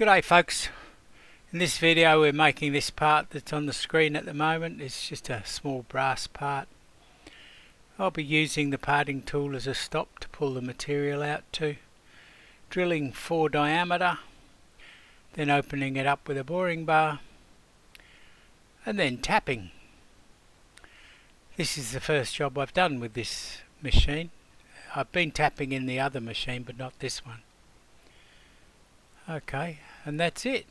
G'day folks, in this video we're making this part that's on the screen at the moment. It's just a small brass part. I'll be using the parting tool as a stop to pull the material out to, drilling 4 diameter, then opening it up with a boring bar and then tapping. This is the first job I've done with this machine. I've been tapping in the other machine but not this one. Okay, and that's it.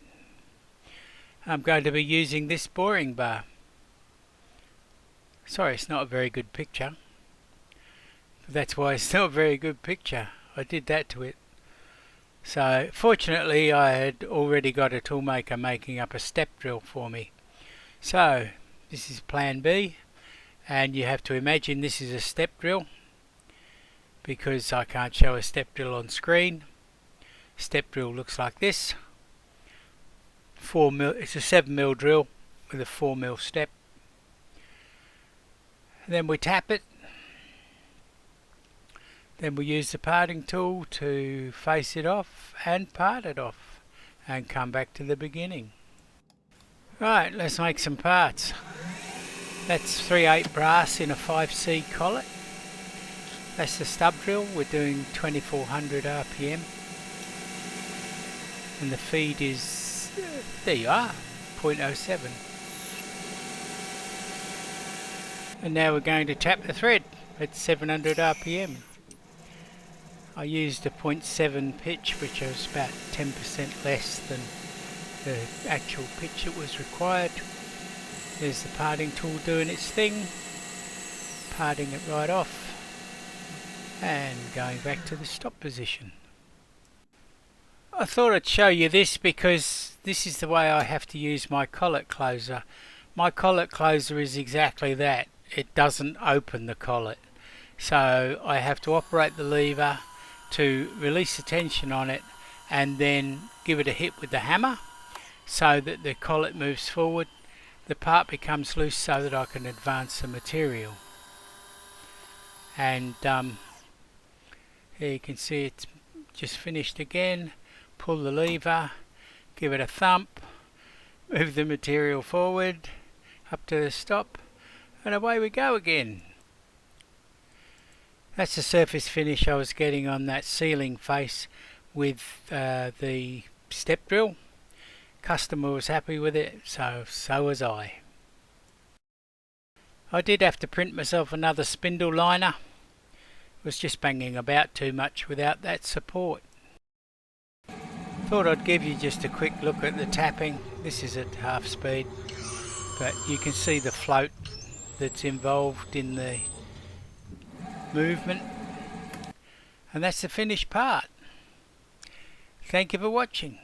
I'm going to be using this boring bar. Sorry, it's not a very good picture. That's why it's not a very good picture. I did that to it. So fortunately I had already got a toolmaker making up a step drill for me. So this is plan B, and you have to imagine this is a step drill because I can't show a step drill on screen. Step drill looks like this. 4mm, it's a 7mm drill with a 4mm step. And then we tap it. Then we use the parting tool to face it off and part it off and come back to the beginning. Right, let's make some parts. That's 3/8 brass in a 5C collet. That's the stub drill. We're doing 2400 RPM. And the feed is, there you are, 0.07. And now we're going to tap the thread at 700 RPM. I used a 0.7 pitch, which was about 10% less than the actual pitch that was required. There's the parting tool doing its thing, parting it right off and going back to the stop position. I thought I'd show you this because this is the way I have to use my collet closer. My collet closer is exactly that. It doesn't open the collet. So I have to operate the lever to release the tension on it and then give it a hit with the hammer so that the collet moves forward. The part becomes loose so that I can advance the material. And here you can see it's just finished again. Pull the lever, give it a thump, move the material forward up to the stop, and away we go again. That's the surface finish I was getting on that ceiling face with the step drill. Customer was happy with it, so was I. I did have to print myself another spindle liner. Was just banging about too much without that support. Thought I'd give you just a quick look at the tapping. This is at half speed, but you can see the float that's involved in the movement, and that's the finished part. Thank you for watching.